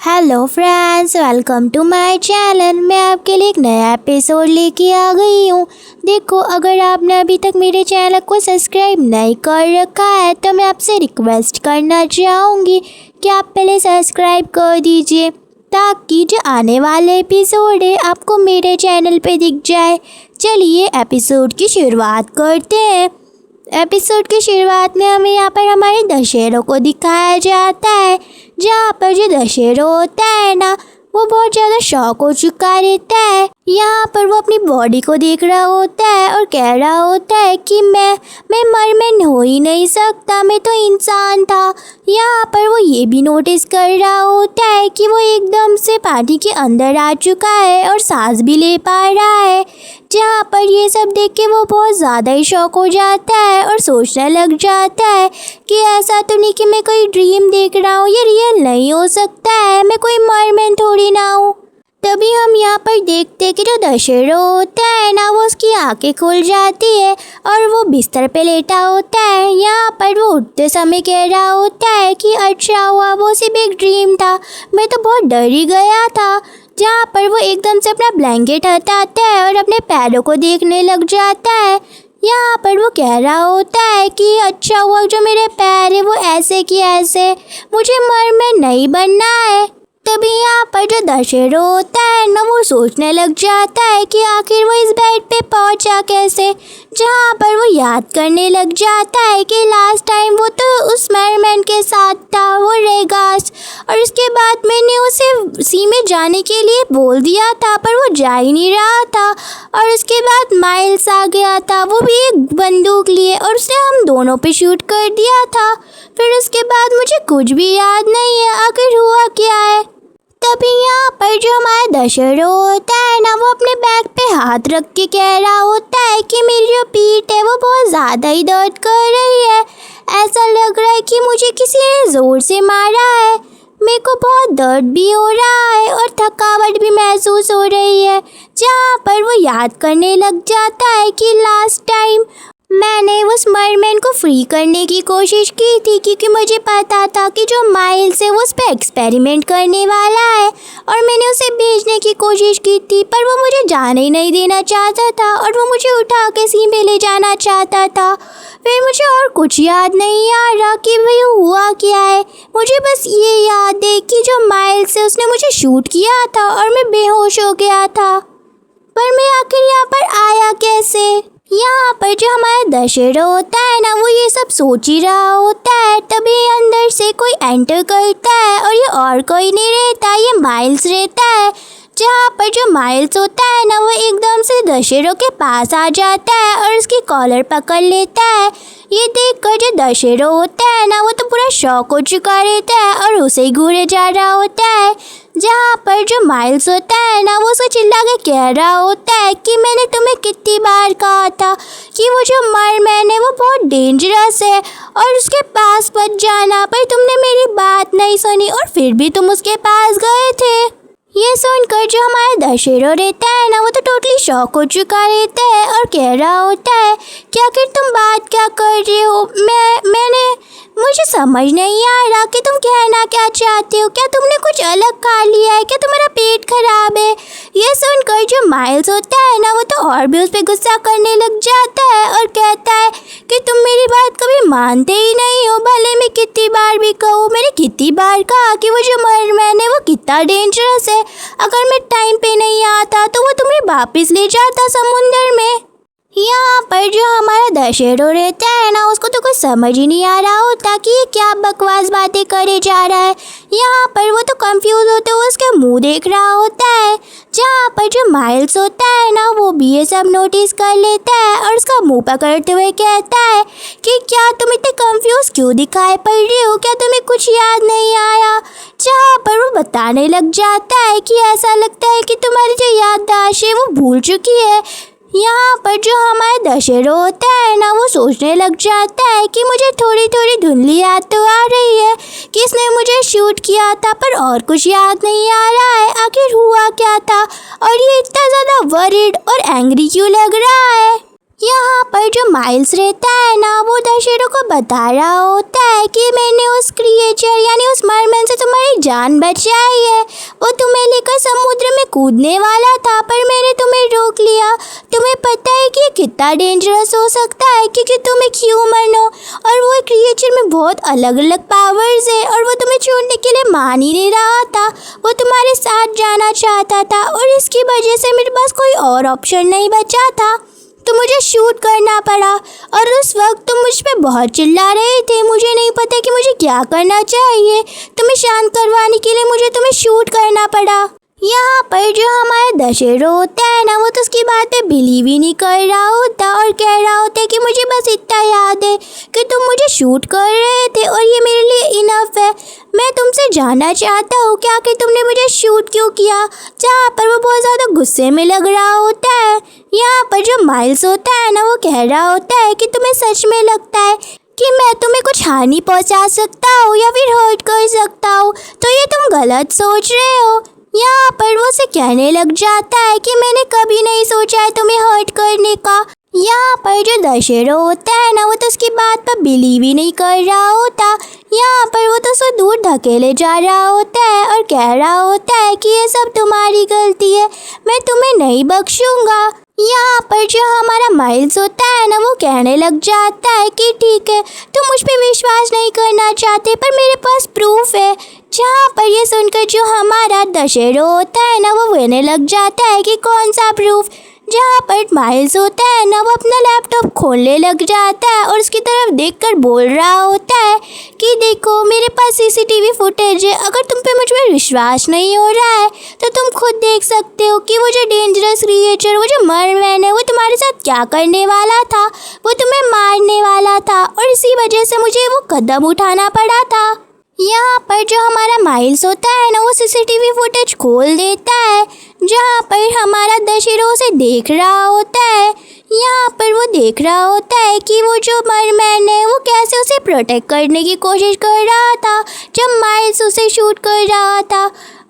Hello friends, welcome to my channel. मैं आपके लिए एक नया एपिसोड लेके आ गई हूँ। देखो, अगर आपने अभी तक मेरे चैनल को सब्सक्राइब नहीं कर रखा है तो मैं आपसे रिक्वेस्ट करना चाहूँगी कि आप पहले सब्सक्राइब कर दीजिए ताकि जो आने वाले एपिसोड है आपको मेरे चैनल पे दिख जाए। चलिए एपिसोड की शुरुआत करते हैं। एपिसोड की शुरुआत में हमें यहाँ पर हमारे दशहरों को दिखाया जाता है, जहाँ पर जो दशहरा होता है ना, वो बहुत ज़्यादा शौक हो चुका रहता है। यहाँ पर वो अपनी बॉडी को देख रहा होता है और कह रहा होता है कि मैं मरमेंड हो ही नहीं सकता, मैं तो इंसान था। यहाँ पर वो ये भी नोटिस कर रहा होता है कि वो एकदम से पानी के अंदर आ चुका है और सांस भी ले पा रहा है। जहाँ पर ये सब देख के वो बहुत ज़्यादा ही शौक हो जाता है और सोचने लग जाता है कि ऐसा तो नहीं कि मैं कोई ड्रीम देख रहा हूँ, ये रियल नहीं हो सकता है, मैं कोई मरमेंड थोड़ी ना हूँ। तभी हम यहाँ पर देखते कि जो दशहरा होता है ना, वो उसकी आंखें खुल जाती है और वो बिस्तर पे लेटा होता है। यहाँ पर वो उठते समय कह रहा होता है कि अच्छा हुआ, वो सिर्फ एक ड्रीम था, मैं तो बहुत डर ही गया था। जहाँ पर वो एकदम से अपना ब्लैंकेट हटाता है और अपने पैरों को देखने लग जाता है। यहाँ पर वो कह रहा होता है कि अच्छा हुआ जो मेरे पैर है वो ऐसे कि ऐसे, मुझे मरमेंड नहीं बनना है। तभी यहाँ पर जो दशहरा होता है ना, वो सोचने लग जाता है कि आखिर वो इस बेड पे पहुंचा कैसे। जहाँ पर वो याद करने लग जाता है कि लास्ट टाइम वो तो उस मरमेंड के साथ था, वो रेगास, और उसके बाद मैंने उसे सी में जाने के लिए बोल दिया था पर वो जा ही नहीं रहा था। और उसके बाद माइल्स आ गया था, वो भी एक बंदूक लिए और उसने हम दोनों पे शूट कर दिया था। फिर उसके बाद मुझे कुछ भी याद नहीं है आखिर हुआ क्या है। तभी यहाँ पर जो हमारा दशहरा होता है ना, वो अपने बैग पे हाथ रख के कह रहा होता है कि मेरी जो पीठ है वो बहुत ज़्यादा ही दर्द कर रही है, ऐसा लग रहा है कि मुझे किसी ने ज़ोर से मारा है, मेरे को बहुत दर्द भी हो रहा है और थकावट भी महसूस हो रही है। जहाँ पर वो याद करने लग जाता है कि लास्ट टाइम मैंने उस मरमेंड को फ्री करने की कोशिश की थी, क्योंकि मुझे पता था कि जो माइल्स है वो उस पर एक्सपेरिमेंट करने वाला है और मैंने उसे भेजने की कोशिश की थी, पर वो मुझे जाने ही नहीं देना चाहता था और वो मुझे उठा के सी में ले जाना चाहता था। फिर मुझे और कुछ याद नहीं आ रहा कि वही हुआ क्या है। मुझे बस ये याद है कि जो माइल्स है उसने मुझे शूट किया था और मैं बेहोश हो गया था, पर मैं आखिर यहाँ पर आया कैसे। यहाँ पर जो हमारा दशहरा होता है ना, वो ये सब सोच ही रहा होता है। तभी अंदर से कोई एंटर करता है और ये और कोई नहीं रहता, ये माइल्स रहता है। जहाँ पर जो माइल्स होता है ना, वो एकदम से दशहरा के पास आ जाता है और उसकी कॉलर पकड़ लेता है। ये देखकर जो दशहरा होता है ना, वो तो पूरा शॉक हो चुका रहता है और उसे ही घूरे जा रहा होता है। जहाँ पर जो माइल्स होता है ना, वो उसको चिल्ला के कह रहा होता है कि मैंने तुम्हें कितनी बार कहा था कि वो जो मरमैन है वो बहुत डेंजरस है और उसके पास मत जाना, पर तुमने मेरी बात नहीं सुनी और फिर भी तुम उसके पास गए थे। ये सुनकर जो हमारा दशहरा रहता है ना, वो तो टोटली शॉक हो चुका रहता है और कह रहा होता है कि आखिर तुम बात क्या कर रहे हो, मुझे समझ नहीं आ रहा कि तुम कहना क्या चाहते हो, क्या तुमने कुछ अलग खा लिया है, क्या तुम्हारा पेट खराब है। ये सुनकर जो माइल्स होता है ना, वो तो और भी उस पर गुस्सा करने लग जाता है और कहता है कि तुम मेरी बात कभी मानते ही नहीं हो, भले मैं कितनी बार भी कहूँ। मैंने कितनी बार कहा कि वो जो मरमैन है वो कितना डेंजरस है, अगर मैं टाइम पे नहीं आता तो वो तुम्हें वापस ले जाता समुंदर में। यहाँ पर जो हमारा दशहरा रहता है ना, उसको तो कुछ समझ ही नहीं आ रहा होता कि ये क्या बकवास बातें करे जा रहा है। यहाँ पर वो तो कंफ्यूज होते हुए उसका मुंह देख रहा होता है। जहाँ पर जो माइल्स होता है ना, वो भी ये सब नोटिस कर लेता है और उसका मुंह पकड़ते हुए कहता है कि क्या तुम इतने कंफ्यूज क्यों दिखाई पड़ रही हो, क्या तुम्हें कुछ याद नहीं आया। जहाँ पर वो बताने लग जाता है कि ऐसा लगता है कि तुम्हारी जो याददाश्त है वो भूल चुकी है। यहाँ पर जो हमारा दशहरा होता है ना, वो सोचने लग जाता है कि मुझे थोड़ी थोड़ी धुंधली याद तो आ रही है कि इसने मुझे शूट किया था, पर और कुछ याद नहीं आ रहा है आखिर हुआ क्या था और ये इतना ज़्यादा वरीड और एंग्री क्यों लग रहा है। यहाँ पर जो माइल्स रहता है ना, वो दशहरों को बता रहा होता है कि मैंने उस क्रिएचर यानी उस मरमैन से तुम्हारी जान बचाई है। वो तुम्हें लेकर समुद्र में कूदने वाला था, पर मैंने तुम्हें रोक लिया। तुम्हें पता है कि ये कितना डेंजरस हो सकता है, क्योंकि तुम एक ह्यूमन हो और वो क्रिएचर में बहुत अलग अलग पावर्स है, और वो तुम्हें छोड़ने के लिए मान ही नहीं रहा था। वो तुम्हारे साथ जाना चाहता था, और इसकी वजह से मेरे पास कोई और ऑप्शन नहीं बचा था, तो मुझे शूट करना पड़ा। और उस वक्त तुम मुझ पे बहुत चिल्ला रहे थे। मुझे नहीं पता कि मुझे क्या करना चाहिए। तुम्हें शांत करवाने के लिए मुझे तुम्हें शूट करना पड़ा। यहाँ पर जो हमारा दशहरा होता है ना, वो तो उसकी बातें बिलीव ही नहीं कर रहा होता और कह रहा होता है कि मुझे बस इतना याद है कि तुम मुझे शूट कर रहे थे और ये मेरे लिए इनफ है। मैं तुमसे जानना चाहता हूँ कि आखिर तुमने मुझे शूट क्यों किया। जहाँ पर वो बहुत ज़्यादा गुस्से में लग रहा होता है। यहाँ पर जो माइल्स होता है ना, वो कह रहा होता है कि तुम्हें सच में लगता है कि मैं तुम्हें कुछ हानि पहुँचा सकता हूँ या फिर हर्ट कर सकता हूँ, तो ये तुम गलत सोच रहे हो। यहाँ पर वो से कहने लग जाता है कि मैंने कभी नहीं सोचा है तुम्हें हर्ट करने का। यहाँ पर जो दशहरा होता है ना, वो तो उसकी बात पर बिलीव ही नहीं कर रहा होता। यहाँ पर वो तो उसको दूर धकेले जा रहा होता है और कह रहा होता है कि ये सब तुम्हारी गलती है, मैं तुम्हें नहीं बख्शूंगा। यहाँ पर जो हमारा माइल्स होता है ना, वो कहने लग जाता है कि ठीक है, तुम मुझ पे विश्वास नहीं करना चाहते, पर मेरे पास प्रूफ है। जहाँ पर ये सुनकर जो हमारा दशहरा होता है ना, वो कहने लग जाता है कि कौन सा प्रूफ। जहाँ पर माइल्स होता है ना, वो अपना लैपटॉप खोलने लग जाता है और उसकी तरफ देखकर बोल रहा होता है कि देखो मेरे पास सीसीटीवी फुटेज है। अगर तुम पे मुझ पर विश्वास नहीं हो रहा है तो तुम खुद देख सकते हो कि वो जो डेंजरस क्रिएचर, वो जो मरमैन है, वो तुम्हारे साथ क्या करने वाला था। वो तुम्हें मारने वाला था और इसी वजह से मुझे वो कदम उठाना पड़ा था। यहाँ पर जो हमारा माइल्स होता है ना, वो सीसीटीवी फुटेज खोल देता है, जहाँ पर हमारा दशहरा उसे देख रहा होता है। यहाँ पर वो देख रहा होता है कि वो जो मरमैन है, वो कैसे उसे प्रोटेक्ट करने की कोशिश कर रहा था जब माइल्स उसे शूट कर रहा था।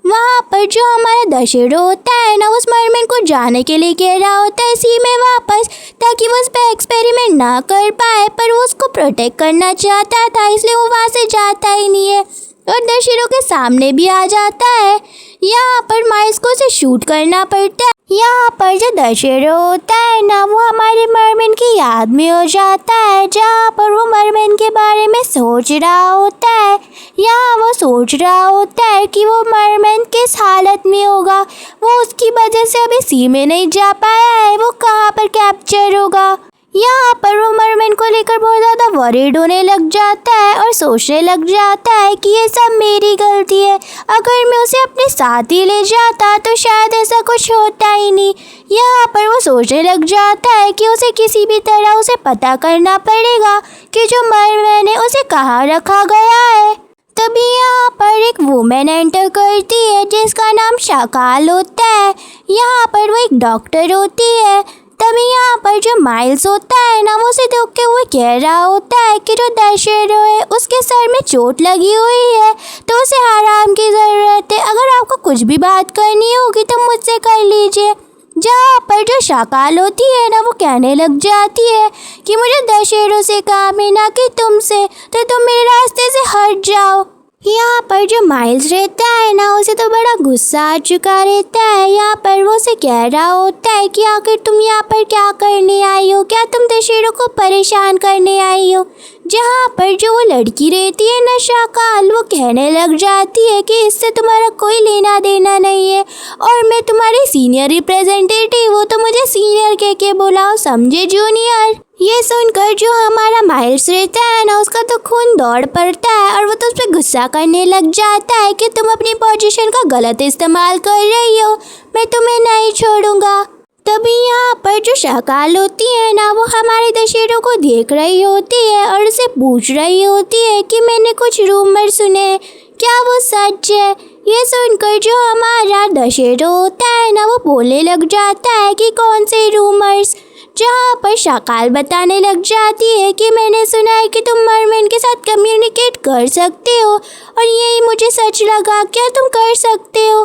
वहाँ पर जो हमारा दशहरा होता है ना, उस मरमैन को जाने के लिए कह रहा होता है सी में वापस, ताकि वो उस पर एक्सपेरिमेंट ना कर पाए, पर वो उसको प्रोटेक्ट करना चाहता था, इसलिए वो वहाँ से जाता ही नहीं है और दशहरा के सामने भी आ जाता है। यहाँ पर माइल्स को उसे शूट करना पड़ता है। यहाँ पर जो दशहरा होता है ना, वो हमारे मरमैन की याद में हो जाता है, जहाँ पर वो मरमैन के बारे में सोच रहा होता है। यहाँ वो सोच रहा होता है कि वो मरमैन किस हालत में होगा, वो उसकी वजह से अभी सी में नहीं जा पाया है, वो कहाँ पर कैप्चर होगा। यहाँ पर वो मरमैन को लेकर बहुत ज़्यादा वरीड होने लग जाता है और सोचने लग जाता है कि ये सब मेरी गलती है। अगर मैं उसे अपने साथ ही ले जाता तो शायद ऐसा कुछ होता ही नहीं। यहाँ पर वो सोचने लग जाता है कि उसे किसी भी तरह उसे पता करना पड़ेगा कि जो मरमैन है उसे कहाँ रखा गया है। तभी यहाँ पर एक वुमेन एंटर करती है जिसका नाम शाकाल होता है। यहाँ पर वो एक डॉक्टर होती है। तभी यहाँ पर जो माइल्स होता है ना, वो उसे देख के वो कह रहा होता है कि जो दशहरा है उसके सर में चोट लगी हुई है, तो उसे आराम की ज़रूरत है। अगर आपको कुछ भी बात करनी होगी तो मुझसे कर लीजिए। जहाँ पर जो शाकाल होती है ना, वो कहने लग जाती है कि मुझे दशहरा से काम है ना कि तुमसे, तो तुम मेरे रास्ते से हट जाओ। यहाँ पर जो माइल्स रहता है ना, उसे तो बड़ा गुस्सा आ चुका रहता है। यहाँ पर वो उसे कह रहा होता है कि आखिर तुम यहाँ पर क्या करने आई हो, क्या तुम दशहरा को परेशान करने आई हो। जहाँ पर जो वो लड़की रहती है ना शाकाल, वो कहने लग जाती है कि इससे तुम्हारा कोई लेना देना नहीं है और मैं तुम्हारी सीनियर रिप्रेजेंटेटिव हूँ, तो मुझे सीनियर कह के बुलाओ, समझे जूनियर। ये सुनकर जो हमारा माइल्स रहता है ना, उसका तो खून दौड़ पड़ता है और वो तो उस पर गुस्सा करने लग जाता है कि तुम अपनी पोजीशन का गलत इस्तेमाल कर रही हो, मैं तुम्हें नहीं छोड़ूंगा। तभी यहाँ पर जो शाकाल होती है ना, वो हमारे दशहरा को देख रही होती है और उसे पूछ रही होती है कि मैंने कुछ रूमर सुने, क्या वो सच है। ये सुनकर जो हमारा दशहरा होता है ना, वो बोलने लग जाता है कि कौन से रूमर्स। जहाँ पर शाकाल बताने लग जाती है कि मैंने सुना है कि तुम मरमैन के साथ कम्युनिकेट कर सकते हो और यही मुझे सच लगा, क्या तुम कर सकते हो।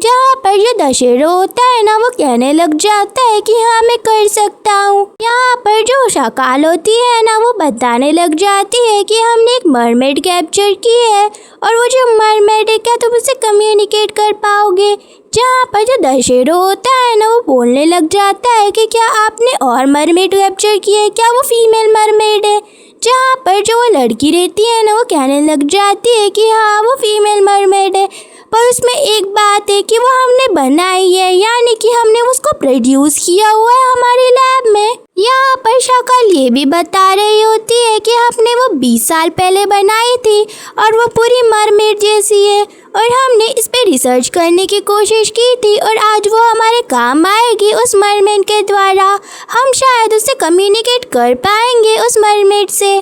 जहाँ पर जो दशहरा होता है ना वो कहने लग जाता है कि हाँ मैं कर सकता हूँ। यहाँ पर जो शाकाल होती है ना वो बताने लग जाती है कि हमने एक मरमेड कैप्चर की है और वो जो मरमेड है क्या तुम उससे कम्युनिकेट कर पाओगे। जहाँ पर जो दशहरा होता है ना वो बोलने लग जाता है कि क्या आपने और मरमेड कैप्चर की है, क्या वो फीमेल मरमेड है। जहाँ पर जो वो लड़की रहती है ना वो कहने लग जाती है कि हाँ वो फीमेल मरमेड है, पर उसमें एक बात है कि वो हमने बनाई है, यानी कि हमने उसको प्रोड्यूस किया हुआ है हमारे लैब में। यहाँ पर शाकाल ये भी बता रही होती है कि हमने वो 20 साल पहले बनाई थी और वो पूरी मरमेड जैसी है और हमने इस पे रिसर्च करने की कोशिश की थी और आज वो हमारे काम आएगी। उस मरमेड के द्वारा हम शायद उससे कम्युनिकेट कर पाएंगे उस मरमेड से।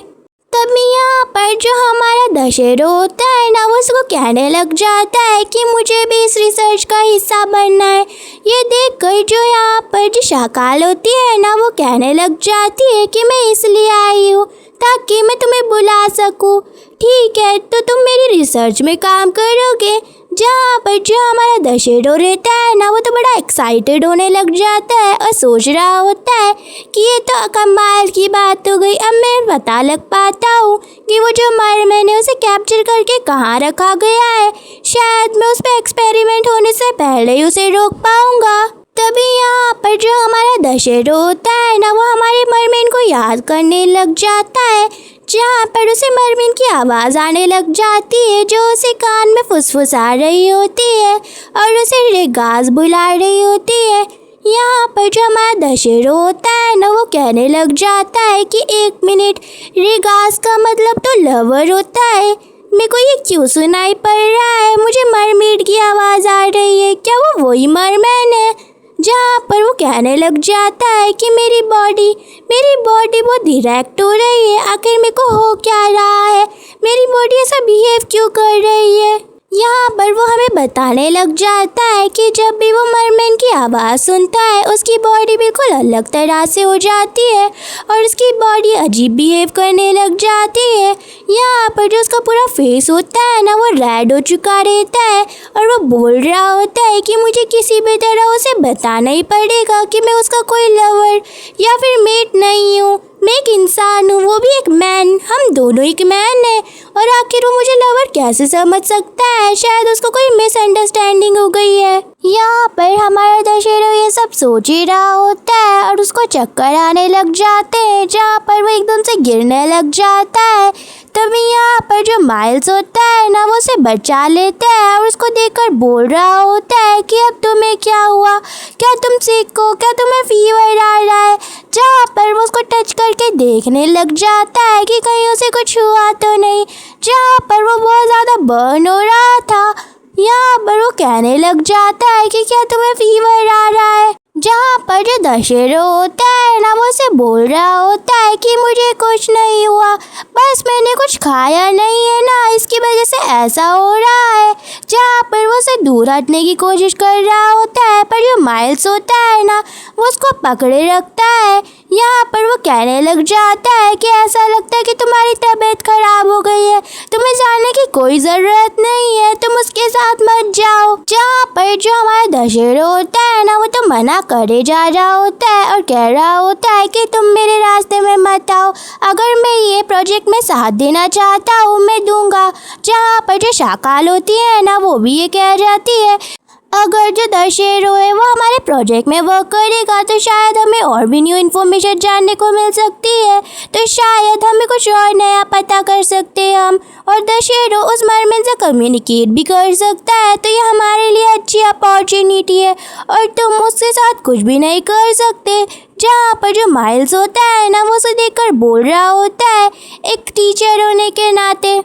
तभी यहाँ पर जो हमारा दशहरा होता है ना वो उसको कहने लग जाता है कि मुझे भी इस रिसर्च का हिस्सा बनना है। ये देखकर जो यहाँ पर जो शाकाल होती है ना वो कहने लग जाती है कि मैं इसलिए आई हूँ ताकि मैं तुम्हें बुला सकूँ। ठीक है, तो तुम मेरी रिसर्च में काम करोगे। जहाँ पर जो हमारा दशहरा रहता है ना वो तो बड़ा एक्साइटेड होने लग जाता है और सोच रहा होता है कि ये तो कमाल की बात हो गई। अब मैं पता लग पाता हूँ कि वो जो मैंने उसे कैप्चर करके कहाँ रखा गया है। शायद मैं उस पर एक्सपेरिमेंट होने से पहले ही उसे रोक पाऊँगा। तभी यहाँ पर जो हमारा दशहरा होता है ना वो हमारे मरमेड को याद करने लग जाता है। जहाँ पर उसे मरमेड की आवाज़ आने लग जाती है जो उसे कान में फुसफुसा रही होती है और उसे रेगास बुला रही होती है। यहाँ पर जो हमारा दशहरा होता है ना वो कहने लग जाता है कि 1 मिनट, रेगास का मतलब तो लवर होता है। मेरे को ये क्यों सुनाई पड़ रहा है, मुझे मरमेड की आवाज़ आ रही है, क्या वो वही मरमैन है। जहाँ पर वो कहने लग जाता है कि मेरी बॉडी बहुत डिरेक्ट हो रही है, आखिर मेरे को हो क्या रहा है, मेरी बॉडी ऐसा बिहेव क्यों कर रही है। यहाँ पर वो हमें बताने लग जाता है कि जब भी वो मरमेड की आवाज़ सुनता है उसकी बॉडी बिल्कुल अलग तरह से हो जाती है और उसकी बॉडी अजीब बिहेव करने लग जाती है। यहाँ पर जो उसका पूरा फेस होता है ना वो रेड हो चुका रहता है और वो बोल रहा होता है कि मुझे किसी भी तरह उसे बताना ही पड़ेगा कि मैं उसका कोई लवर या फिर मेट नहीं हूँ, मैं एक इंसान हूँ, वो भी एक मैन, हम दोनों एक मैन है। और आखिर वो मुझे लवर कैसे समझ सकता है, शायद उसको कोई मिसअंडरस्टैंडिंग हो गई है। यहाँ पर हमारा दशहरा ये सब सोच ही रहा होता है और उसको चक्कर आने लग जाते हैं, जहाँ पर वो एकदम से गिरने लग जाता है। तभी यहाँ पर जो माइल्स होता है ना वो उसे बचा लेता है और उसको देखकर बोल रहा होता है कि अब तुम्हें क्या हुआ, क्या तुम सिक हो, क्या तुम्हें फीवर आ रहा है। जहाँ पर वो उसको टच करके देखने लग जाता है कि कहीं उसे कुछ हुआ तो नहीं। जहाँ पर वो बहुत ज़्यादा बर्न हो रहा था, यहाँ पर वो कहने लग जाता है कि क्या तुम्हें फीवर आ रहा है। जहाँ पर जो दशहरा होता है ना वो उसे बोल रहा होता है कि मुझे कुछ नहीं हुआ, बस मैंने कुछ खाया नहीं है ना, इसकी वजह से ऐसा हो रहा है। जहाँ पर वो उसे दूर हटने की कोशिश कर रहा होता है, पर जो माइल्स होता है ना वो उसको पकड़े रखता है। यहाँ पर वो कहने लग जाता है कि ऐसा लगता है कि तुम्हारी तबीयत खराब हो गई है, तुम्हें जाने की कोई ज़रूरत नहीं है, तुम उसके साथ मत जाओ। जहाँ पर जो हमारा दशहरा होता है ना वो तो मना करे जा रहा होता है और कह रहा होता है कि तुम मेरे रास्ते में मत आओ, अगर मैं ये प्रोजेक्ट में साथ देना चाहता हूँ मैं दूंगा। जहाँ पर जो शाकाल होती है ना वो भी ये कह जाती है अगर जो दशहरा है वो हमारे प्रोजेक्ट में वर्क करेगा तो शायद हमें और भी न्यू इन्फॉर्मेशन जानने को मिल सकती है, तो शायद हमें कुछ और नया पता कर सकते हैं हम, और दशहरा उस मरमेड से कम्युनिकेट भी कर सकता है। तो ये हमारे लिए अच्छी अपॉर्चुनिटी है और तुम उसके साथ कुछ भी नहीं कर सकते। जहाँ पर जो माइल्स होता है ना वो उसे देखकर बोल रहा होता है एक टीचर होने के नाते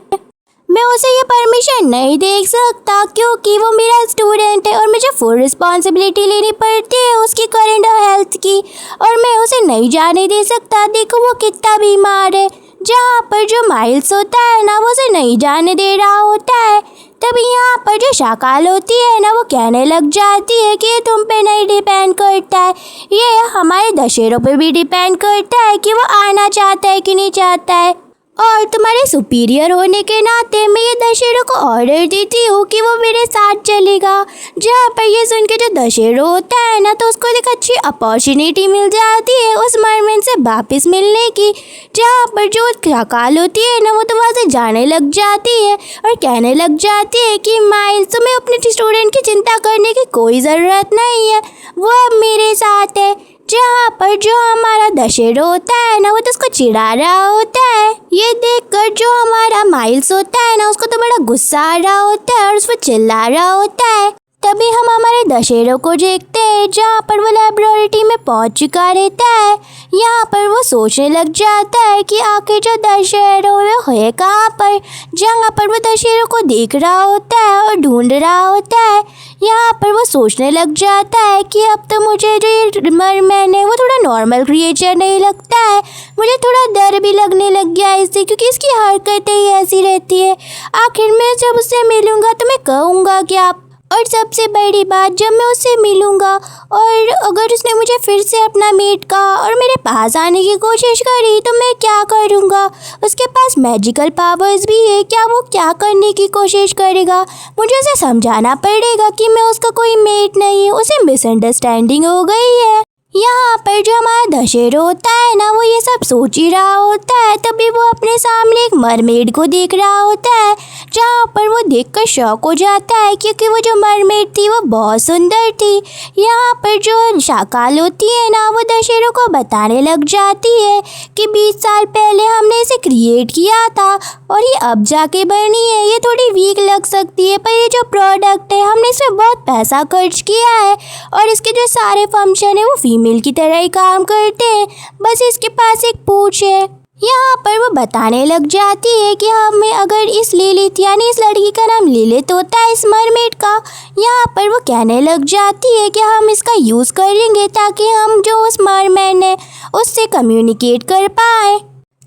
मैं उसे ये परमिशन नहीं दे सकता क्योंकि वो मेरा स्टूडेंट है और मुझे फुल रिस्पॉन्सिबिलिटी लेनी पड़ती है उसकी करंट हेल्थ की, और मैं उसे नहीं जाने दे सकता। देखो वो कितना बीमार है। जहाँ पर जो माइल्स होता है ना वो उसे नहीं जाने दे रहा होता है। तभी यहाँ पर जो शाकाल होती है ना वो कहने लग जाती है कि तुम पे नहीं डिपेंड करता है, ये हमारे दशहरों पे भी डिपेंड करता है कि वो आना चाहता है कि नहीं चाहता है। और तुम्हारे सुपीरियर होने के नाते मैं ये दशहरों को ऑर्डर देती हूँ कि वो मेरे साथ चलेगा। जहाँ पर ये सुन के जो दशहरों होता है ना, तो उसको एक अच्छी अपॉर्चुनिटी मिल जाती है उस मरमेन से वापस मिलने की। जहाँ पर जो शकाल होती है ना, वो तो वहाँ से जाने लग जाती है और कहने लग जाती है कि माइल्स, तुम्हें अपने स्टूडेंट की चिंता करने की कोई ज़रूरत नहीं है, वो अब मेरे साथ है। जहाँ पर जो हमारा दशहरा होता है ना, वो तो उसको चिढ़ा रहा होता है। ये देखकर जो हमारा माइल्स होता है ना, उसको तो बड़ा गुस्सा आ रहा होता है और उस पर चिल्ला रहा होता है। तभी हम हमारे दशहरों को देखते हैं, जहाँ पर वो लेबोरेटरी में पहुँच चुका रहता है। यहाँ पर वो सोचने लग जाता है कि आखिर जो दशहरा है कहाँ पर। जहाँ पर वो दशहरों को देख रहा होता है और ढूंढ रहा होता है, यहाँ पर वो सोचने लग जाता है कि अब तो मुझे जो ये मरमैन है वो थोड़ा नॉर्मल क्रिएचर नहीं लगता है। मुझे थोड़ा डर भी लगने लग गया है इससे, क्योंकि इसकी हरकतें ही ऐसी रहती है। आखिर मैं जब उससे मिलूँगा तो मैं कहूँगा क्या, और सबसे बड़ी बात, जब मैं उससे मिलूँगा और अगर उसने मुझे फिर से अपना मीट कहा और मेरे पास आने की कोशिश करी, तो मैं क्या करूँगा। उसके पास मैजिकल पावर्स भी है, क्या वो क्या करने की कोशिश करेगा। मुझे उसे समझाना पड़ेगा कि मैं उसका कोई मेट नहीं हूँ, उसे मिसअंडरस्टैंडिंग हो गई है। यहाँ पर जो हमारा दशहरा होता है ना, वो ये सब सोच ही रहा होता है। तभी वो अपने सामने एक मरमेड को देख रहा होता है, जहाँ पर वो देखकर शॉक हो जाता है, क्योंकि वो जो मरमेड थी वो बहुत सुंदर थी। यहाँ पर जो शाकाल होती है ना, वो दशहरा को बताने लग जाती है कि 20 साल पहले हमने इसे क्रिएट किया था और ये अब जाके बनी है। ये थोड़ी वीक लग सकती है, पर ये जो प्रोडक्ट है हमने इसमें बहुत पैसा खर्च किया है और इसके जो सारे फंक्शन है वो फीमेल की तरह ही काम करते हैं, बस इसके पास एक पूंछ है। यहाँ पर वो बताने लग जाती है कि हमें अगर इस लिलिथ यानी इस लड़की का नाम लिलिथ होता है, इस मरमेड का। यहाँ पर वो कहने लग जाती है कि हम इसका यूज़ करेंगे ताकि हम जो उस मरमैन है उससे कम्युनिकेट कर पाए।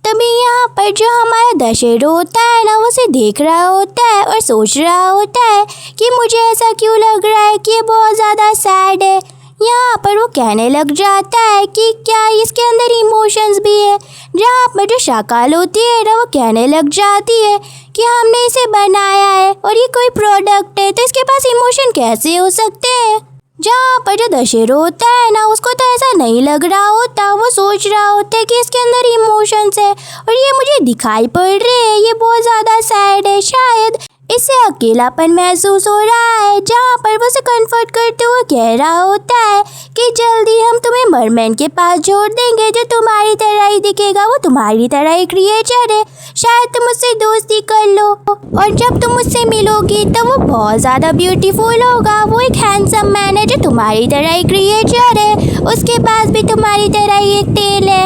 तभी यहाँ पर जो हमारा दशहरा होता है ना, वो उसे देख रहा होता है और सोच रहा होता है कि मुझे ऐसा क्यों लग रहा है कि ये बहुत ज़्यादा सैड है। यहाँ पर वो कहने लग जाता है कि क्या इसके अंदर इमोशंस भी है। जहाँ पर जो शाकाल होती है ना, वो कहने लग जाती है कि हमने इसे बनाया है और ये कोई प्रोडक्ट है, तो इसके पास इमोशन कैसे हो सकते हैं। जहाँ पर जो दशहरा होता है ना, उसको तो ऐसा नहीं लग रहा होता। वो सोच रहा होता है कि इसके अंदर इमोशंस है और ये मुझे दिखाई पड़ रहे हैं, ये बहुत ज़्यादा सैड है, शायद इसे अकेलापन महसूस हो रहा है। जहाँ पर वो उसे कंफर्ट करते हुए कह रहा होता है कि जल्दी हम तुम्हें मरमैन के पास छोड़ देंगे, जो तुम्हारी तरह ही दिखेगा, वो तुम्हारी तरह ही क्रिएचर है, शायद तुम उससे दोस्ती कर लो और जब तुम उससे मिलोगी तो वो बहुत ज़्यादा ब्यूटीफुल होगा। वो एक हैंडसम मैन है जो तुम्हारी तरह ही क्रिएचर है, उसके पास भी तुम्हारी तरह ही एक टेल है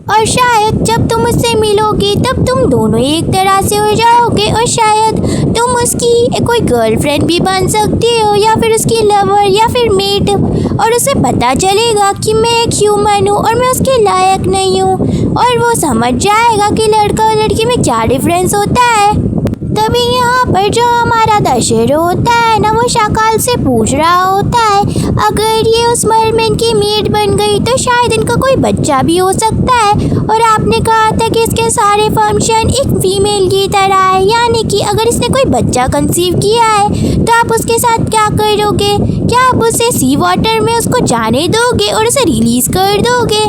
और शायद जब तुम उससे मिलोगी तब तुम दोनों एक तरह से हो जाओगे और शायद तुम उसकी कोई गर्लफ्रेंड भी बन सकती हो या फिर उसकी लवर या फिर मेट, और उसे पता चलेगा कि मैं एक ह्यूमन हूँ और मैं उसके लायक नहीं हूँ और वो समझ जाएगा कि लड़का और लड़की में क्या डिफरेंस होता है। तभी यहाँ पर जो हमारा दशहरा होता है ना, वो शाकाल से पूछ रहा होता है अगर ये उस मरमैन की मेड बन गई तो शायद इनका कोई बच्चा भी हो सकता है, और आपने कहा था कि इसके सारे फंक्शन एक फीमेल की तरह है, यानी कि अगर इसने कोई बच्चा कंसीव किया है तो आप उसके साथ क्या करोगे। क्या आप उसे सी वाटर में उसको जाने दोगे और उसे रिलीज़ कर दोगे।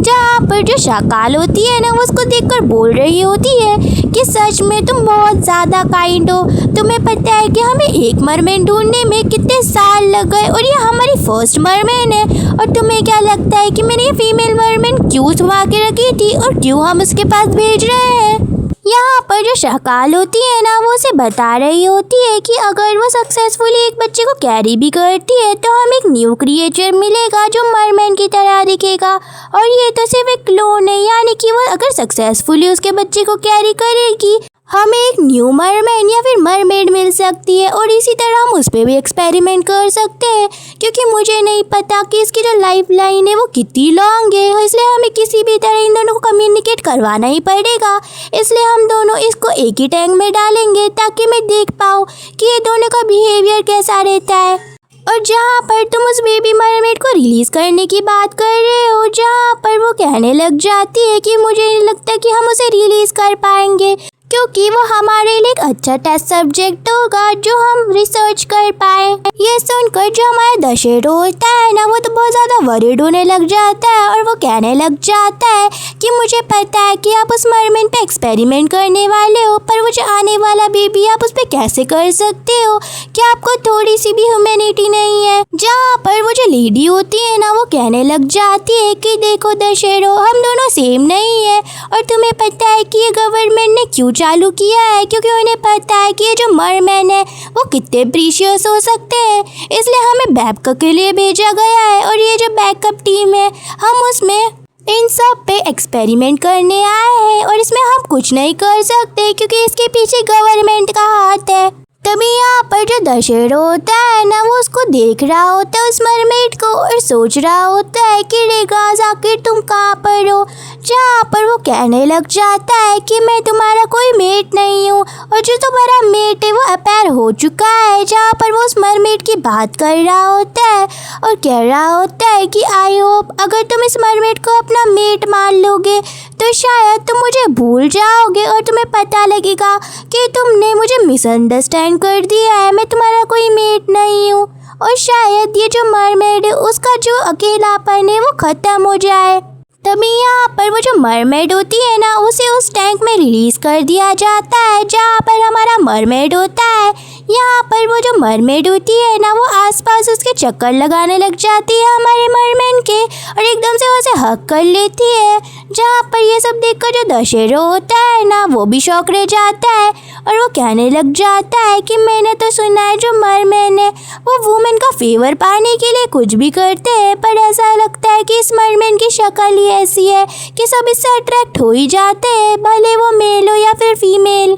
जहाँ पर जो शाकाल होती है ना, वो उसको देखकर बोल रही होती है कि सच में तुम बहुत ज़्यादा काइंड हो। तुम्हें पता है कि हमें एक मरमैन ढूंढने में कितने साल लग गए और ये हमारी फर्स्ट मरमैन है, और तुम्हें क्या लगता है कि मैंने ये फीमेल मरमैन क्यों छुपा के रखी थी और क्यों हम उसके पास भेज रहे हैं। यहाँ पर जो शाकाल होती है ना, वो उसे बता रही होती है कि अगर वो सक्सेसफुली एक बच्चे को कैरी भी करती है तो हमें एक न्यू क्रिएचर मिलेगा जो मरमैन की तरह दिखेगा, और ये तो सिर्फ एक क्लोन है, यानी कि वो अगर सक्सेसफुली उसके बच्चे को कैरी करेगी हमें एक न्यू मरमैन या फिर मरमेड मिल सकती है, और इसी तरह हम उस पर भी एक्सपेरिमेंट कर सकते हैं, क्योंकि मुझे नहीं पता कि इसकी जो लाइफ लाइन है वो कितनी लॉन्ग है, इसलिए हमें किसी भी तरह इन दोनों को कम्युनिकेट करवाना ही पड़ेगा। इसलिए हम दोनों इसको एक ही टैंक में डालेंगे ताकि मैं देख पाऊँ कि ये दोनों का बिहेवियर कैसा रहता है। और जहाँ पर तुम उस बेबी मरमेड को रिलीज करने की बात कर रहे हो, जहाँ पर वो कहने लग जाती है कि मुझे नहीं लगता कि हम उसे रिलीज कर पाएंगे, क्योंकि वो हमारे लिए एक अच्छा टेस्ट सब्जेक्ट होगा जो हम रिसर्च कर पाए। ये सुनकर जो हमारा दशहरा होता है ना, वो तो बहुत ज़्यादा वरीड होने लग जाता है और वो कहने लग जाता है कि मुझे पता है कि आप उस मरमेड पे एक्सपेरिमेंट करने वाले हो, पर वो जो आने वाला बेबी आप उस पर कैसे कर सकते हो? क्या आपको थोड़ी सी भी ह्यूमैनिटी नहीं है? जहाँ पर वो जो लेडी होती है ना, वो कहने लग जाती है कि देखो दशहरा, हम दोनों सेम नहीं है और तुम्हें पता है कि ये गवर्नमेंट ने क्यों चालू किया है, क्योंकि उन्हें पता है कि ये जो मरमैन है वो कितने प्रीशियस हो सकते हैं, इसलिए हमें बैकअप के लिए भेजा गया है। और ये जो बैकअप टीम है, हम उसमें इन सब पे एक्सपेरिमेंट करने आए हैं और इसमें हम कुछ नहीं कर सकते क्योंकि इसके पीछे गवर्नमेंट का हाथ है। तभी यहाँ पर जो दशहरा होता है ना, वो उसको देख रहा होता है उस मरमेड को और सोच रहा होता है कि रेगास आखिर तुम कहाँ पर हो? जहाँ पर वो कहने लग जाता है कि मैं तुम्हारा कोई मेट नहीं हूँ और जो तुम्हारा मेट है वो अपेयर हो चुका है। जहाँ पर वो उस मरमेड की बात कर रहा होता है और कह रहा होता है कि आई होप अगर तुम इस मरमेड को अपना मेट मान लोगे तो शायद तुम मुझे भूल जाओगे और तुम्हें पता लगेगा कि तुमने मुझे मिसअंडरस्टैंड कर दिया है, मैं तुम्हारा कोई मेट नहीं हूँ और शायद ये जो मरमेड है उसका जो अकेलापन है वो ख़त्म हो जाए। तभी यहाँ पर वो जो मरमेड होती है ना, उसे उस टैंक में रिलीज़ कर दिया जाता है जहाँ पर हमारा मरमेड होता है। यहाँ पर वो जो मरमेड होती है ना, वो आसपास उसके चक्कर लगाने लग जाती है हमारे मरमेड के और एकदम से उसे हक कर लेती है। जहाँ पर ये सब देखकर जो दशहरा होता है ना, वो भी शौक रह जाता है और वो कहने लग जाता है कि मैंने तो सुना है जो मरमैन है वो वुमेन का फेवर पाने के लिए कुछ भी करते हैं, पर ऐसा लगता है कि इस मरमैन की शक्ल ही ऐसी है कि सब इससे अट्रैक्ट हो ही जाते हैं, भले वो मेल हो या फिर फीमेल।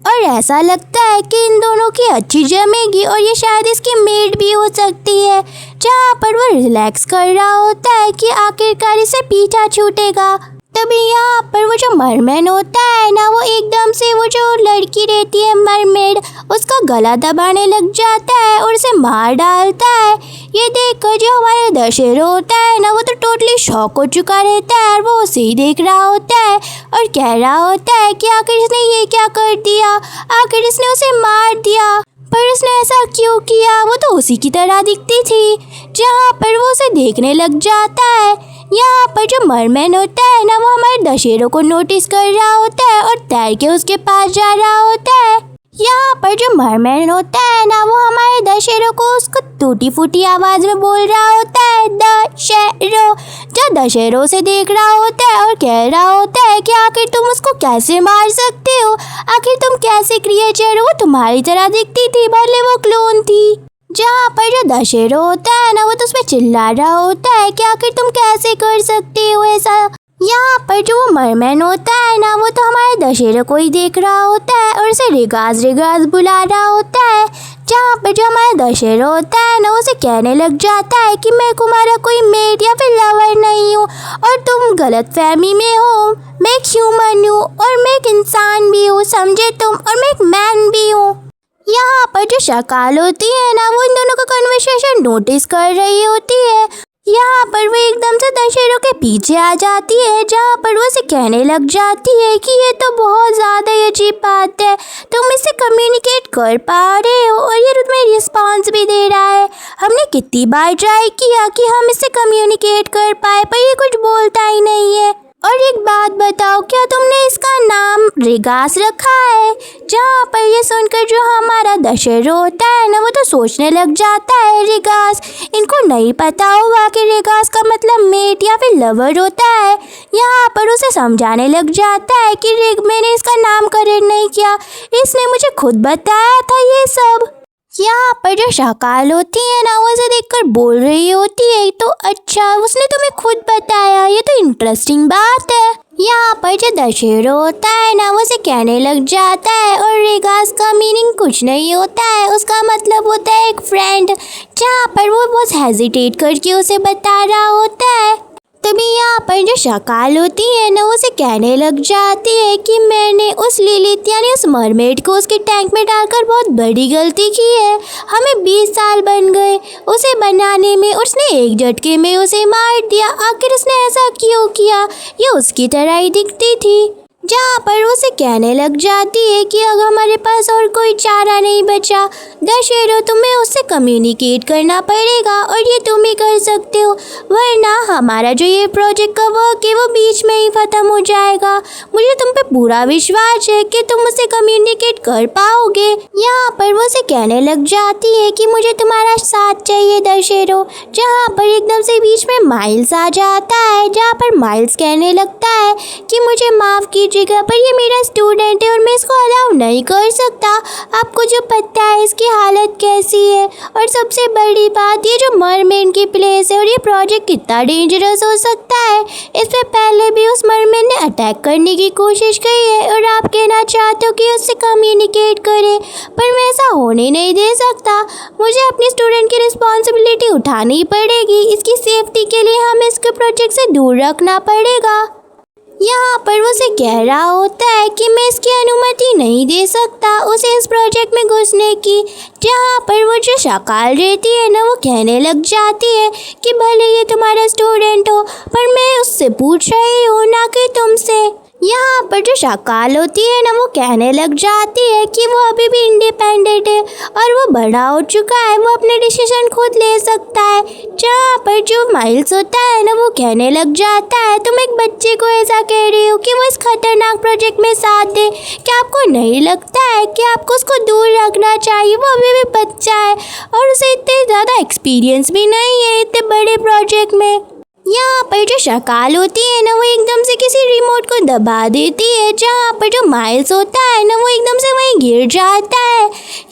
और ऐसा लगता है कि इन दोनों की अच्छी जमेगी और ये शायद इसकी मेड भी हो सकती है। जहाँ पर वो रिलैक्स कर रहा होता है कि आखिरकार इसे पीछा छूटेगा। तभी यहाँ पर वो जो मरमैन होता है ना, वो एकदम से वो जो लड़की रहती है मरमेड, उसका गला दबाने लग जाता है और उसे मार डालता है। ये देखकर जो हमारा दशहरा होता है ना, वो तो टोटली शॉक हो चुका रहता है और वो उसे ही देख रहा होता है और कह रहा होता है कि आखिर इसने ये क्या कर दिया, आखिर इसने उसे मार दिया, पर उसने ऐसा क्यों किया? वो तो उसी की तरह दिखती थी। जहाँ पर वो उसे देखने लग जाता है। यहाँ पर जो मरमैन होता है ना, वो हमारे दशहरा को नोटिस कर रहा होता है और तैर के उसके पास जा रहा होता है। यहाँ पर जो मरमैन होता है ना, वो हमारे दशहरा को उसको टूटी फूटी आवाज़ में बोल रहा होता है दशहरा। जो दशहरा से देख रहा होता है और कह रहा होता है कि आखिर तुम उसको कैसे मार सकते हो, आखिर तुम कैसे क्रिएचर हो, वो तुम्हारी तरह दिखती थी, भले वो क्लोन थी। जहाँ पर जो दशहरा होता है ना, वो तो उसमें चिल्ला रहा होता है कि आखिर तुम कैसे कर सकते हो ऐसा। यहाँ पर जो वो मरमैन होता है ना, वो तो हमारे दशहरा को ही देख रहा होता है और उसे रेगास रेगास बुला रहा होता है। जहाँ पर जो हमारा दशहरा होता है ना, उसे कहने लग जाता है कि मैं तुम्हारा कोई मेट या फिर लवर नहीं हूँ और तुम गलत फहमी में हो। मैं एक ह्यूमन हूँ और मैं एक इंसान भी हूँ, समझे तुम, और मैं एक मैन भी हूँ। यहाँ पर जो शकाल होती है ना, वो इन दोनों का कन्वर्सेशन नोटिस कर रही होती है। यहाँ पर वो एकदम से दशहरा के पीछे आ जाती है, जहाँ पर वो उसे कहने लग जाती है कि ये तो बहुत ज़्यादा ही अजीब बात है, तुम इससे कम्युनिकेट कर पा रहे हो और ये तुम्हें रिस्पॉन्स भी दे रहा है। हमने कितनी बार ट्राई किया कि हम इससे कम्युनिकेट कर पाए, पर ये कुछ बोलता ही नहीं है। और एक बात बताओ, क्या तुमने इसका नाम रेगास रखा है? जहाँ पर ये सुनकर जो हमारा दशहरा होता है ना, वो तो सोचने लग जाता है रेगास, इनको नहीं पता होगा कि रेगास का मतलब मेट या फिर लवर होता है। यहाँ पर उसे समझाने लग जाता है कि मैंने इसका नामकरण नहीं किया, इसने मुझे खुद बताया था ये सब। यहाँ पर जो शकाल होती है ना, वो उसे देखकर बोल रही होती है, तो अच्छा उसने तुम्हें खुद बताया, ये तो इंटरेस्टिंग बात है। यहाँ पर जो दशहरा होता है ना, वो उसे कहने लग जाता है और रेगास का मीनिंग कुछ नहीं होता है, उसका मतलब होता है एक फ्रेंड। जहाँ पर वो बहुत हेजिटेट करके उसे बता रहा होता है। तभी यहाँ पर जो शकाल होती है ना, उसे कहने लग जाती है कि मैंने उस लिलित यानी उस मरमेड को उसके टैंक में डालकर बहुत बड़ी गलती की है। हमें 20 साल बन गए उसे बनाने में, उसने एक झटके में उसे मार दिया। आखिर उसने ऐसा क्यों किया? ये उसकी तरह ही दिखती थी। जहाँ पर उसे कहने लग जाती है कि अगर हमारे पास और कोई चारा नहीं बचा दशहरा, तुम्हें उससे कम्युनिकेट करना पड़ेगा और ये तुम ही कर सकते हो, वरना हमारा जो ये प्रोजेक्ट का वर्क है वो बीच में ही ख़त्म हो जाएगा। मुझे तुम पे पूरा विश्वास है कि तुम उससे कम्युनिकेट कर पाओगे। यहाँ पर वो उसे कहने लग जाती है कि मुझे तुम्हारा साथ चाहिए दशहरा। जहाँ पर एकदम से बीच में माइल्स आ जाता है, जहाँ पर माइल्स कहने लगता है कि मुझे माफ़ कीजिएगा पर ये मेरा स्टूडेंट है और मैं इसको अलाउ नहीं कर सकता। आपको जो पता है इसकी हालत कैसी है, और सबसे बड़ी बात ये जो मरमेड की प्लेस है और ये प्रोजेक्ट कितना डेंजरस हो सकता है। इससे पहले भी उस मरमेड ने अटैक करने की कोशिश की है और आप कहना चाहते हो कि उससे कम्युनिकेट करे, पर मैं ऐसा होने नहीं दे सकता। मुझे अपनी स्टूडेंट की रिस्पॉन्सिबिलिटी उठानी पड़ेगी। इसकी सेफ्टी के लिए हमें इसके प्रोजेक्ट से दूर रखना पड़ेगा। यहाँ पर वो उसे कह रहा होता है कि मैं इसकी अनुमति नहीं दे सकता उसे इस प्रोजेक्ट में घुसने की। जहाँ पर वो जो शकाल रहती है ना, वो कहने लग जाती है कि भले ये तुम्हारा स्टूडेंट हो पर मैं उससे पूछ रही हूँ ना कि तुमसे। यहाँ पर जो शकाल होती है ना, वो कहने लग जाती है कि वो अभी भी इंडिपेंडेंट है और वो बड़ा हो चुका है, वो अपने डिसीजन खुद ले सकता है। जहाँ पर जो माइल्स होता है ना, वो कहने लग जाता है तुम एक बच्चे को ऐसा कह रही हो कि वो इस खतरनाक प्रोजेक्ट में साथ दे। क्या आपको नहीं लगता है कि आपको उसको दूर रखना चाहिए? वो अभी भी बच्चा है और उसे इतने ज़्यादा एक्सपीरियंस भी नहीं है इतने बड़े प्रोजेक्ट में। यहाँ पर जो शकाल होती है ना, वो एकदम से किसी रिमोट को दबा देती है। जहाँ पर जो माइल्स होता है ना, वो एकदम से वहीं गिर जाता है।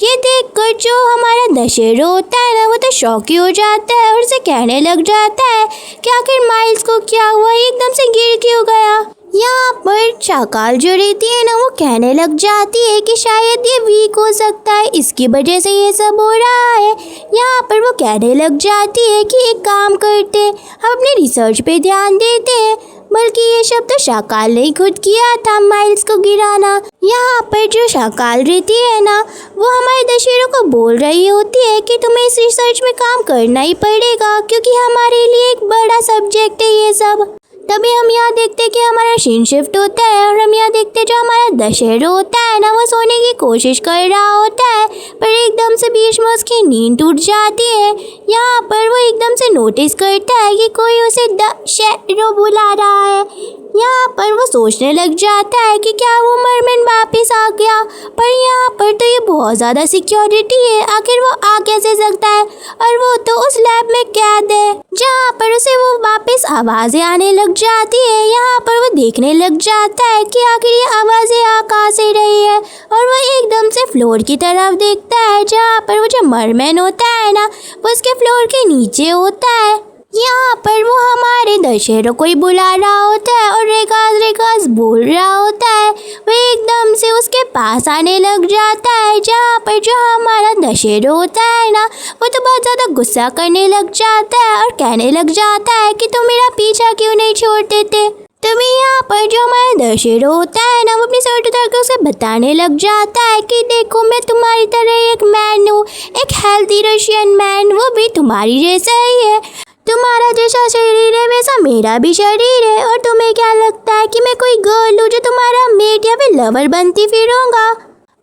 ये देखकर जो हमारा दशहरा होता है ना, वो तो शॉकी हो जाता है और उसे कहने लग जाता है कि आखिर माइल्स को क्या हुआ, ये एकदम से गिर क्यों गया। यहाँ पर शकाल जो रहती है ना, वो कहने लग जाती है कि शायद ये वीक हो सकता है, इसकी वजह से ये सब हो रहा है। यहाँ पर वो कहने लग जाती है कि एक काम करते, हम अपने रिसर्च पे ध्यान देते हैं, बल्कि ये सब तो शकाल ने खुद किया था माइल्स को गिराना। यहाँ पर जो शकाल रहती है ना, वो हमारे दशहरा को बोल रही होती है कि तुम्हें इस रिसर्च में काम करना ही पड़ेगा क्योंकि हमारे लिए एक बड़ा सब्जेक्ट है ये सब। तभी हम यहाँ देखते कि हमारा सीन शिफ्ट होता है और हम यहाँ देखते जो हमारा दशहरा होता है ना, वो सोने की कोशिश कर रहा होता है पर एकदम से बीच में उसकी नींद टूट जाती है। यहाँ पर वो एकदम से नोटिस करता है कि कोई उसे दशहरा बुला रहा है। यहाँ पर वो सोचने लग जाता है कि क्या वो मरमेड वापस आ गया, पर यहाँ पर तो ये बहुत ज़्यादा सिक्योरिटी है, आखिर वो आ कैसे सकता है, और वो तो उस लैब में कैद है। जहाँ पर उसे वो वापस आवाज़ें आने लग जाती है। यहाँ पर वो देखने लग जाता है कि आखिर ये आवाज़ें आ कहाँ से रही है, और वो एकदम से फ्लोर की तरफ देखता है। जहाँ पर वो जो मरमेड होता है ना, वो उसके फ्लोर के नीचे होता है। यहाँ पर वो हमारे दशहरा को ही बुला रहा होता है और रेगाज बोल रहा होता है। वो एकदम से उसके पास आने लग जाता है। जहाँ पर जो हमारा दशहरा होता है ना, वो तो बहुत ज़्यादा गुस्सा करने लग जाता है और कहने लग जाता है कि तुम मेरा पीछा क्यों नहीं छोड़ते थे। तभी यहाँ पर जो हमारा दशहरा होता है ना, वो अपनी शर्ट उतार कर उसे बताने लग जाता है कि देखो मैं तुम्हारी तरह एक मैन हूँ, एक हेल्दी रशियन मैन, वो भी तुम्हारी जैसा ही है। तुम्हारा जैसा शरीर है वैसा मेरा भी शरीर है, और तुम्हें क्या लगता है कि मैं कोई गर्ल हूँ जो तुम्हारा मेट या फिर लवर बनती फिरूंगा?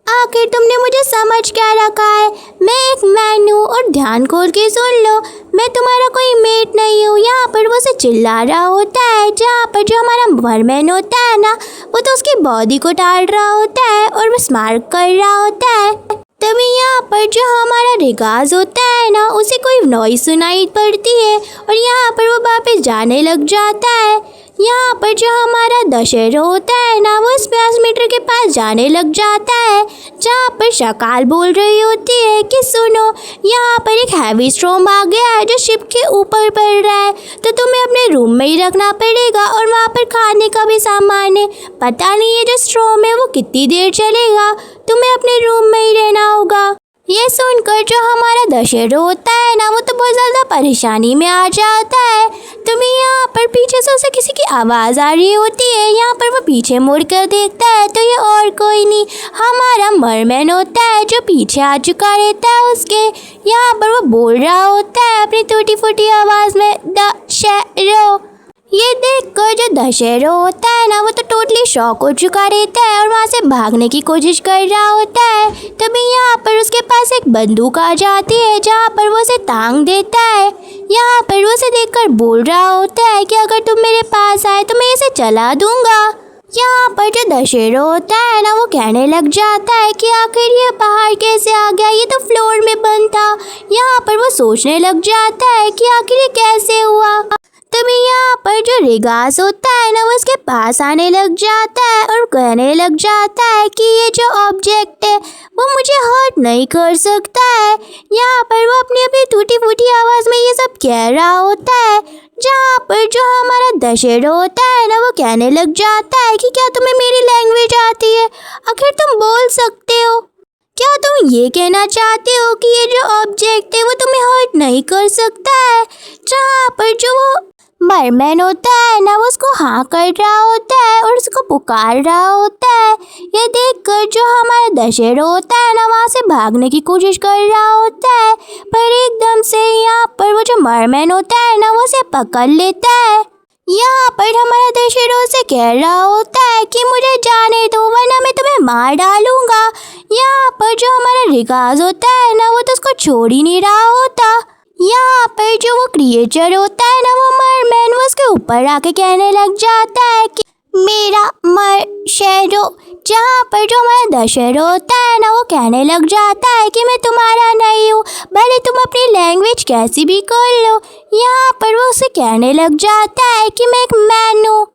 आखिर तुमने मुझे समझ क्या रखा है? मैं एक मैन हूँ, और ध्यान खोल के सुन लो, मैं तुम्हारा कोई मेट नहीं हूँ। यहाँ पर वो उसे चिल्ला रहा होता है। जहाँ पर जो हमारा मरमेड होता है ना, वो तो उसकी बॉडी को टाल रहा होता है और वो स्मार्ट कर रहा होता है। तभी यहाँ पर जो हमारा रेगाज होता है ना, उसे कोई नॉइस सुनाई पड़ती है और यहाँ पर वो वापस जाने लग जाता है। यहाँ पर जो हमारा दशहरा होता है ना, वो ट्रांसमीटर के पास जाने लग जाता है। जहाँ पर शकाल बोल रही होती है कि सुनो, यहाँ पर एक हैवी स्टॉर्म आ गया है जो शिप के ऊपर पड़ रहा है, तो तुम्हें अपने रूम में ही रखना पड़ेगा और वहाँ पर खाने का भी सामान है। पता नहीं ये जो स्टॉर्म है वो कितनी देर चलेगा, तुम्हें अपने रूम में ही रहना होगा। ये सुनकर जो हमारा दशहरा होता है ना वो तो बहुत ज़्यादा परेशानी में आ जाता है। तभी यहाँ पर पीछे से उसे किसी की आवाज़ आ रही होती है। यहाँ पर वो पीछे मुड़ कर देखता है तो ये और कोई नहीं हमारा मरमैन होता है जो पीछे आ चुका रहता है उसके। यहाँ पर वो बोल रहा होता है अपनी टूटी फूटी आवाज़ में, दशहरो। ये देखकर जो दशहरो होता है ना वो तो टोटली शॉक हो चुका रहता है और वहाँ से भागने की कोशिश कर रहा होता है। तभी यहाँ पर उसके पास एक बंदूक आ जाती है जहाँ पर वो उसे टांग देता है। यहाँ पर वो उसे देखकर बोल रहा होता है कि अगर तुम मेरे पास आए तो मैं इसे चला दूंगा। यहाँ पर जो दशहरो होता है ना वो कहने लग जाता है कि आखिर ये बाहर कैसे आ गया, ये तो फ्लोर में बंद था। यहाँ पर वो सोचने लग जाता है कि आखिर ये कैसे हुआ। तभी यहाँ पर जो रिगास होता है ना वो उसके पास आने लग जाता है और कहने लग जाता है कि ये जो ऑब्जेक्ट है वो मुझे हर्ट नहीं कर सकता है। यहाँ पर वो अपनी अपनी टूटी फूटी आवाज़ में ये सब कह रहा होता है। जहाँ पर जो हमारा दशहरो होता है ना वो कहने लग जाता है कि क्या तुम्हें मेरी लैंग्वेज आती है, आखिर तुम बोल सकते हो, क्या तुम ये कहना चाहते हो कि ये जो ऑब्जेक्ट है वो तुम्हें हर्ट नहीं कर सकता है। जहाँ पर जो वो मरमैन होता है ना वो उसको हाँ कर रहा होता है और उसको पुकार रहा होता है। ये देखकर जो हमारा दशहरो होता है ना वहाँ से भागने की कोशिश कर रहा होता है, पर एकदम से यहाँ पर वो जो मरमैन होता है ना वो उसे पकड़ लेता है। यहाँ पर हमारा दशहरो से कह रहा होता है कि मुझे जाने दो वरना मैं तुम्हें मार डालूंगा। यहाँ पर जो हमारा रिगाज होता है ना वो तो उसको छोड़ ही नहीं रहा होता। यहाँ पर जो वो क्रिएचर होता है ना वो मरमैन वो उसके ऊपर आके कहने लग जाता है कि मेरा मरशहरो। जहाँ पर जो हमारा दशहरो होता है ना वो कहने लग जाता है कि मैं तुम्हारा नहीं हूँ, भले तुम अपनी लैंग्वेज कैसी भी कर लो। यहाँ पर वो उसे कहने लग जाता है कि मैं एक मैन हूँ।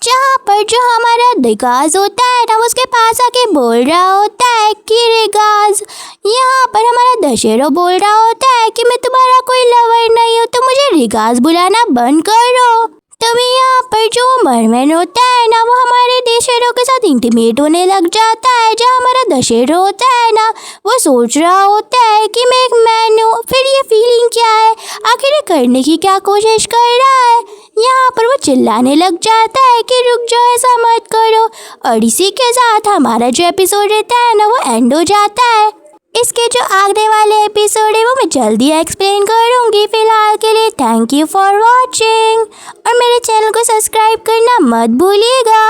जहाँ पर जो हमारा रिगाज होता है ना उसके पास आके बोल रहा होता है कि रिगाज। यहाँ पर हमारा दशहरो बोल रहा होता है कि मैं तुम्हारा कोई लवर नहीं हूँ तो मुझे रिगाज बुलाना बंद करो। तभी यहाँ पर जो मरमैन होता है ना वो हमारे दशहरो के साथ इंटीमेट होने लग जाता है। जहाँ हमारा दशहरो होता है ना वो सोच रहा होता है कि मैं एक मैन हूँ, फिर ये फीलिंग क्या है, आखिर ये करने की क्या कोशिश कर रहा है। यहाँ पर वो चिल्लाने लग जाता है कि रुक जाओ, ऐसा मत करो। और इसी के साथ हमारा जो एपिसोड रहता है ना वो एंड हो जाता है। इसके जो आगे वाले एपिसोड है वो मैं जल्दी एक्सप्लेन करूँगी। फिलहाल के लिए थैंक यू फॉर वॉचिंग और मेरे चैनल को सब्सक्राइब करना मत भूलिएगा।